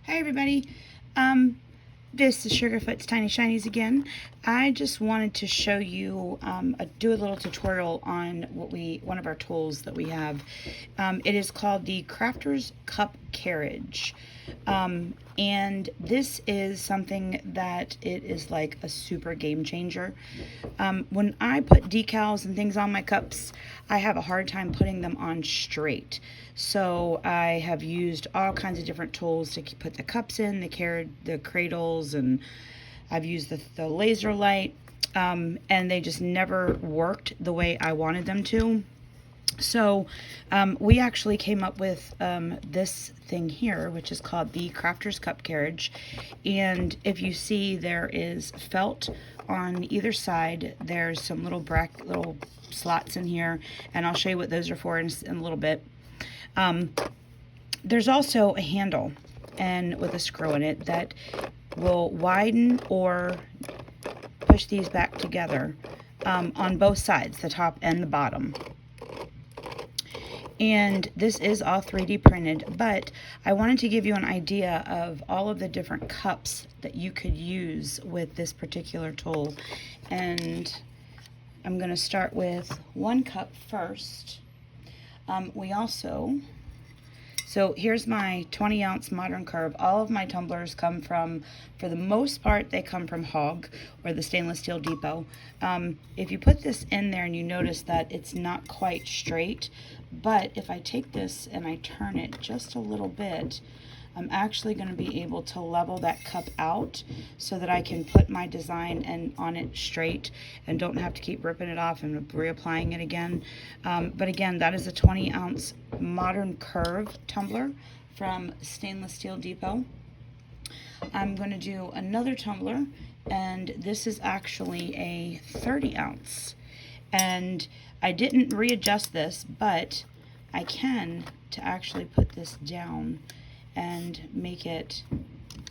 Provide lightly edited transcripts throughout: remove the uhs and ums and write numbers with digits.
Hi everybody. Um, this is Sugarfoot's Tiny Shinies again. I just wanted to show you, do a little tutorial on one of our tools that we have. It is called the Crafter's Cup Carriage. And this is something that it is like a super game changer. When I put decals and things on my cups, I have a hard time putting them on straight. So I have used all kinds of different tools to put the cups in, the cradles, and I've used the laser light, and they just never worked the way I wanted them to. So we actually came up with this thing here, which is called the Crafter's Cup Carriage. And if you see, there is felt on either side. There's some little slots in here, and I'll show you what those are for in a little bit. There's also a handle and with a screw in it that will widen or push these back together on both sides, the top and the bottom. And this is all 3D printed, but I wanted to give you an idea of all of the different cups that you could use with this particular tool. And I'm going to start with one cup first. So here's my 20-ounce modern curve. All of my tumblers come from, for the most part, they come from Hog or the Stainless Steel Depot. If you put this in there and you notice that it's not quite straight, but if I take this and I turn it just a little bit, I'm actually going to be able to level that cup out so that I can put my design on it straight and don't have to keep ripping it off and reapplying it again. But again, that is a 20-ounce modern curve tumbler from Stainless Steel Depot. I'm going to do another tumbler, and this is actually a 30-ounce. And I didn't readjust this, but I can to actually put this down and make it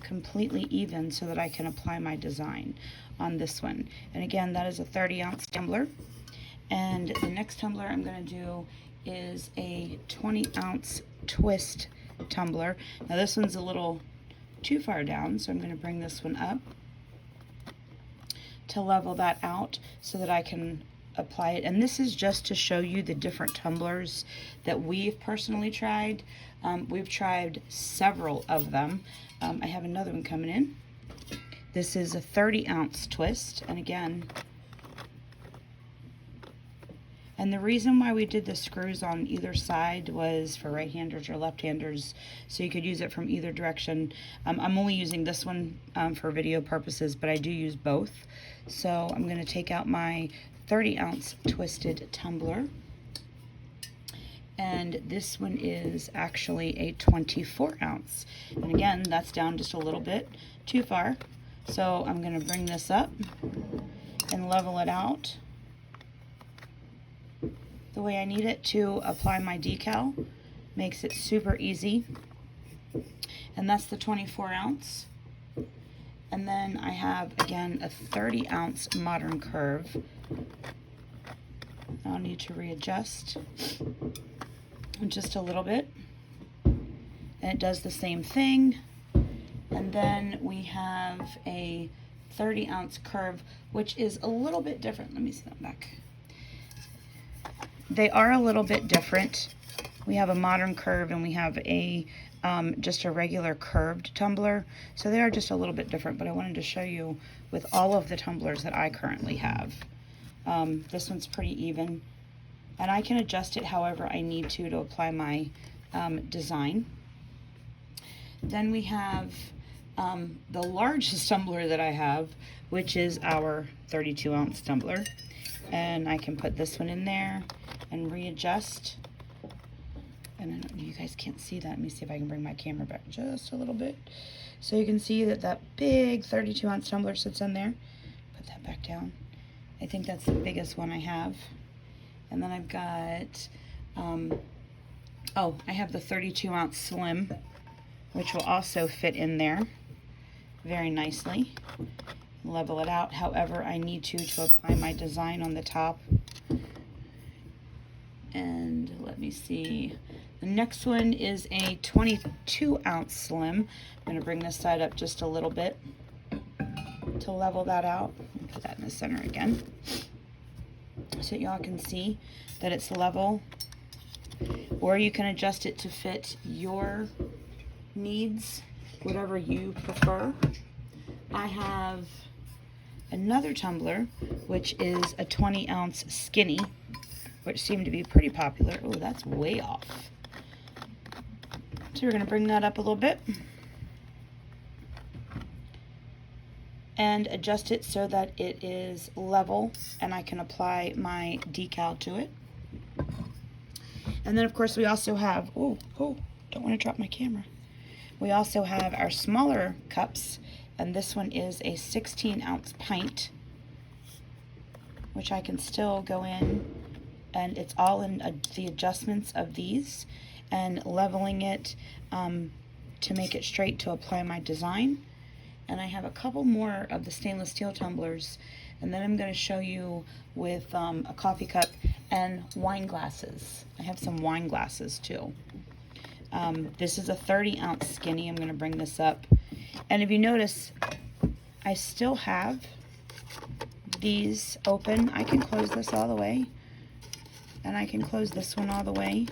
completely even so that I can apply my design on this one. And again, that is a 30-ounce tumbler. And the next tumbler I'm going to do is a 20-ounce twist tumbler. Now this one's a little too far down, so I'm going to bring this one up to level that out so that I can apply it. And this is just to show you the different tumblers that we've personally tried. We've tried several of them. I have another one coming in. This is a 30-ounce twist, and again, and the reason why we did the screws on either side was for right-handers or left-handers, so you could use it from either direction. I'm only using this one for video purposes, but I do use both. So I'm going to take out my 30-ounce twisted tumbler, and this one is actually a 24-ounce. And again, that's down just a little bit too far. So I'm going to bring this up and level it out the way I need it to apply my decal. Makes it super easy. And that's the 24-ounce. And then I have, again, a 30-ounce modern curve. I'll need to readjust just a little bit. And it does the same thing. And then we have a 30-ounce curve, which is a little bit different. Let me see that back. They are a little bit different. We have a modern curve and we have a just a regular curved tumbler. So they are just a little bit different, but I wanted to show you with all of the tumblers that I currently have. This one's pretty even, and I can adjust it however I need to apply my design. Then we have the largest tumbler that I have, which is our 32-ounce tumbler, and I can put this one in there and readjust. And I don't know, you guys can't see that. Let me see if I can bring my camera back just a little bit. So you can see that that big 32-ounce tumbler sits in there. Put that back down. I think that's the biggest one I have. And then I've got, I have the 32-ounce slim, which will also fit in there very nicely. Level it out however I need to apply my design on the top. And let me see. The next one is a 22-ounce slim. I'm going to bring this side up just a little bit to level that out. Put that in the center again so y'all can see that it's level. Or you can adjust it to fit your needs, whatever you prefer. I have another tumbler, which is a 20-ounce skinny, which seemed to be pretty popular. Oh, that's way off. So we're going to bring that up a little bit and adjust it so that it is level and I can apply my decal to it. And then of course we also have, don't want to drop my camera. We also have our smaller cups, and this one is a 16-ounce pint, which I can still go in, and it's all in the adjustments of these and leveling it to make it straight to apply my design. And I have a couple more of the stainless steel tumblers, and then I'm going to show you with a coffee cup and wine glasses. I have some wine glasses too. This is a 30-ounce skinny. I'm going to bring this up. And if you notice, I still have these open. I can close this all the way. And I can close this one all the way.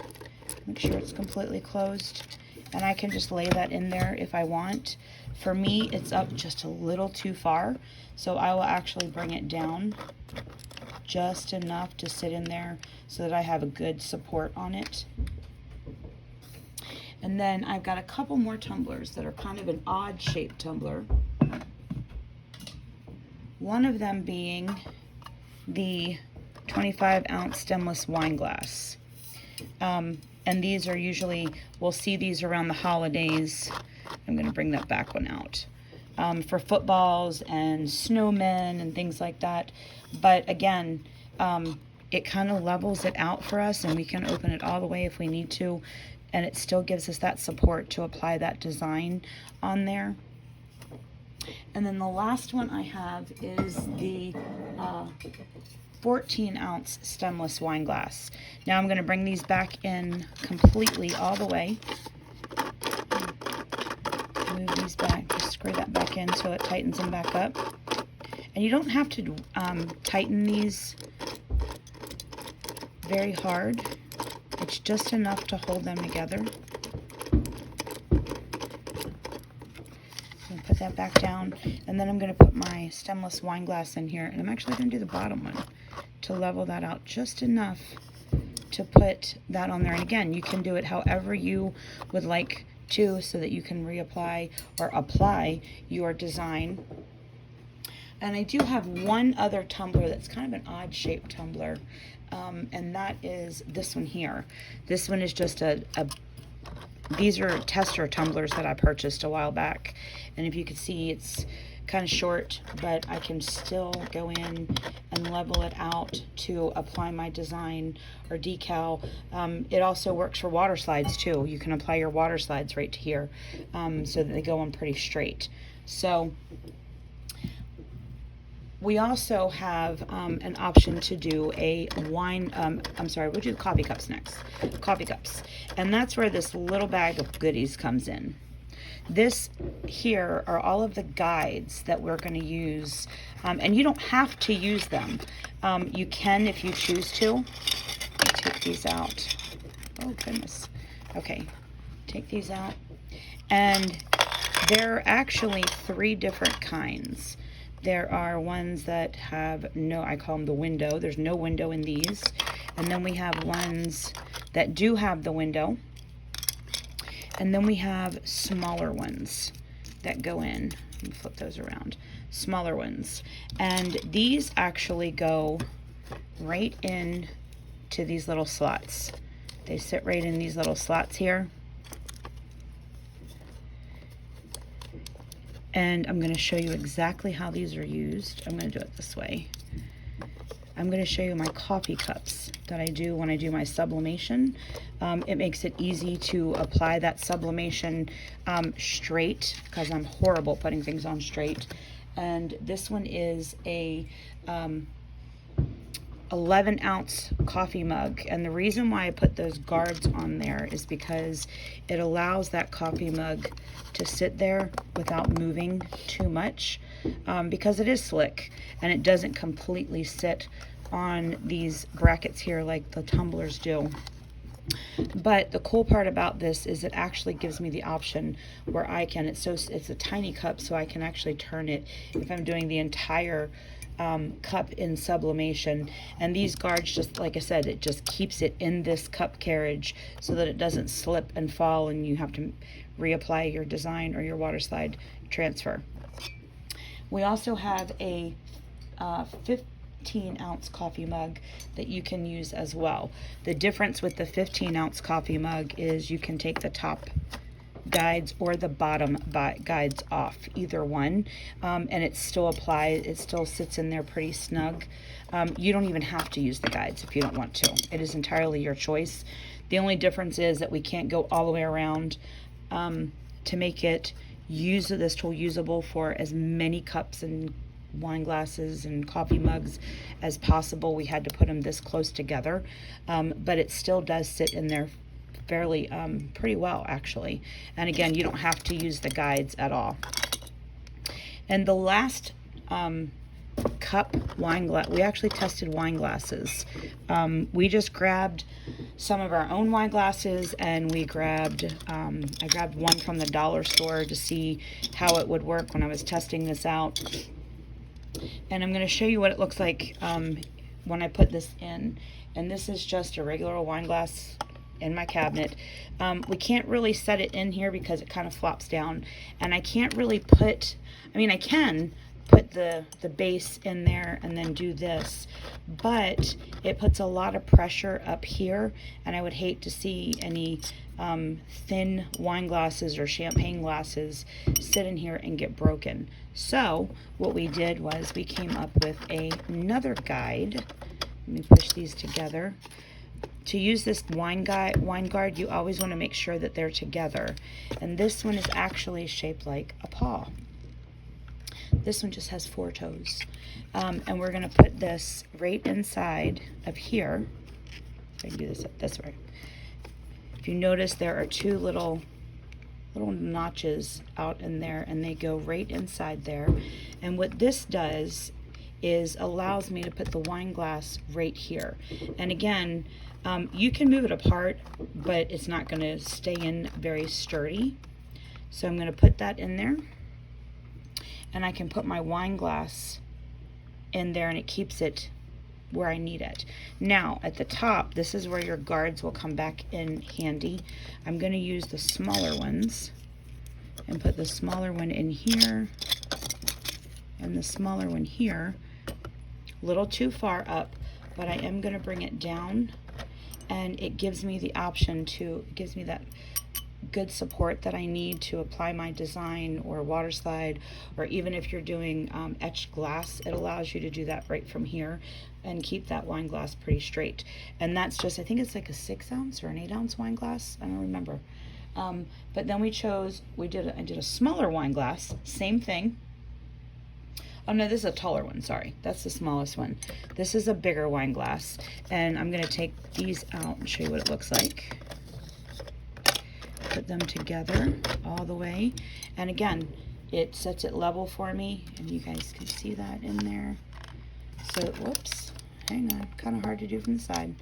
Make sure it's completely closed. And I can just lay that in there if I want. For me, it's up just a little too far. So I will actually bring it down just enough to sit in there so that I have a good support on it. And then I've got a couple more tumblers that are kind of an odd shaped tumbler. One of them being the 25-ounce stemless wine glass. And these are usually, we'll see these around the holidays. I'm going to bring that back one out. For footballs and snowmen and things like that. But again, it kind of levels it out for us, and we can open it all the way if we need to. And it still gives us that support to apply that design on there. And then the last one I have is the 14-ounce stemless wine glass. Now I'm going to bring these back in completely all the way. Move these back, just screw that back in so it tightens them back up. And you don't have to tighten these very hard. It's just enough to hold them together. Put that back down, and then I'm going to put my stemless wine glass in here, and I'm actually going to do the bottom one to level that out just enough to put that on there. And again, you can do it however you would like to so that you can reapply or apply your design. And I do have one other tumbler that's kind of an odd shaped tumbler, and that is this one here. This one is just these are tester tumblers that I purchased a while back, and if you can see, it's kind of short, but I can still go in and level it out to apply my design or decal. It also works for water slides too. You can apply your water slides right to here, so that they go on pretty straight. So we also have an option to do a wine, we'll do coffee cups next. Coffee cups. And that's where this little bag of goodies comes in. This here are all of the guides that we're going to use. And you don't have to use them. You can if you choose to. Let me take these out. Oh, goodness. Okay. Take these out. And there are actually 3 different kinds. There are ones that have I call them the window. There's no window in these. And then we have ones that do have the window. And then we have smaller ones that go in. Let me flip those around. Smaller ones. And these actually go right in to these little slots. They sit right in these little slots here. And I'm going to show you exactly how these are used. I'm going to do it this way. I'm going to show you my coffee cups that I do when I do my sublimation. It makes it easy to apply that sublimation straight, because I'm horrible putting things on straight. And this one is a 11-ounce coffee mug, and the reason why I put those guards on there is because it allows that coffee mug to sit there without moving too much, because it is slick and it doesn't completely sit on these brackets here like the tumblers do. But the cool part about this is it actually gives me the option where I can, it's a tiny cup, so I can actually turn it if I'm doing the entire cup in sublimation. And these guards, just like I said, it just keeps it in this cup carriage so that it doesn't slip and fall and you have to reapply your design or your water slide transfer. We also have a 15-ounce coffee mug that you can use as well. The difference with the 15-ounce coffee mug is you can take the top guides or the bottom guides off, either one, and it still applies, it still sits in there pretty snug. You don't even have to use the guides if you don't want to. It is entirely your choice. The only difference is that we can't go all the way around to make it this tool usable for as many cups and wine glasses and coffee mugs as possible. We had to put them this close together, but it still does sit in there fairly pretty well, actually. And again, you don't have to use the guides at all. And the last cup wine glass, we actually tested wine glasses. We just grabbed some of our own wine glasses, and we grabbed I grabbed one from the dollar store to see how it would work when I was testing this out. And I'm going to show you what it looks like when I put this in. And this is just a regular wine glass in my cabinet. We can't really set it in here because it kind of flops down, and I can't really put, I mean, I can put the base in there and then do this, but it puts a lot of pressure up here, and I would hate to see any thin wine glasses or champagne glasses sit in here and get broken. So what we did was we came up with another guide. Let me push these together. To use this wine guard, you always want to make sure that they're together. And this one is actually shaped like a paw. This one just has 4 toes. And we're going to put this right inside of here. If I can do this way. If you notice, there are 2 little notches out in there, and they go right inside there. And what this does is allows me to put the wine glass right here. And again, you can move it apart, but it's not going to stay in very sturdy. So I'm going to put that in there, and I can put my wine glass in there, and it keeps it where I need it. Now at the top, this is where your guards will come back in handy. I'm going to use the smaller ones and put the smaller one in here and the smaller one here. A little too far up, but I am going to bring it down, and it gives me the option to, it gives me that good support that I need to apply my design or water slide, or even if you're doing etched glass, it allows you to do that right from here and keep that wine glass pretty straight. And that's just, I think it's like a 6-ounce or an 8-ounce wine glass, I don't remember. But then I did a smaller wine glass, same thing. Oh no, this is a taller one, sorry. That's the smallest one. This is a bigger wine glass, and I'm gonna take these out and show you what it looks like. Put them together all the way, and again, it sets it level for me, and you guys can see that in there. So, whoops, hang on, kind of hard to do from the side.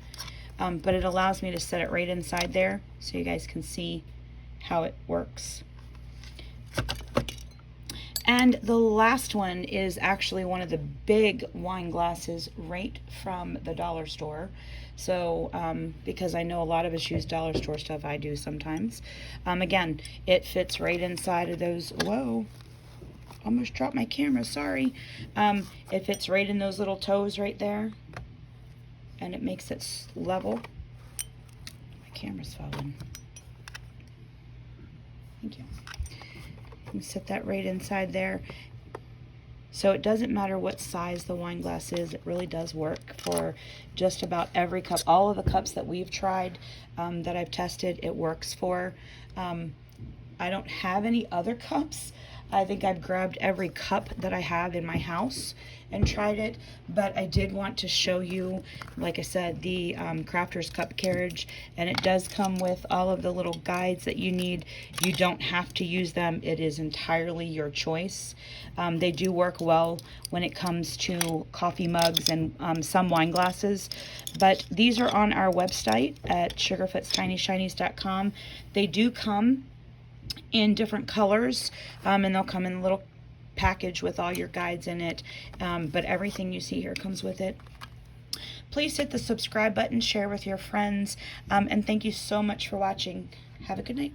But it allows me to set it right inside there, so you guys can see how it works. And the last one is actually one of the big wine glasses right from the dollar store. So, because I know a lot of us use dollar store stuff, I do sometimes. Again, it fits right inside of those, whoa, almost dropped my camera, sorry. It fits right in those little toes right there, and it makes it level. My camera's falling. Thank you. And set that right inside there. So it doesn't matter what size the wine glass is, it really does work for just about every cup. All of the cups that we've tried, that I've tested, it works for. I don't have any other cups I think I've grabbed every cup that I have in my house and tried it, but I did want to show you, like I said, the Crafter's Cup Carriage, and it does come with all of the little guides that you need. You don't have to use them. It is entirely your choice. They do work well when it comes to coffee mugs and some wine glasses, but these are on our website at sugarfootstinyshinies.com. They do come in different colors, and they'll come in a little package with all your guides in it, but everything you see here comes with it. Please hit the subscribe button, share with your friends, and thank you so much for watching. Have a good night.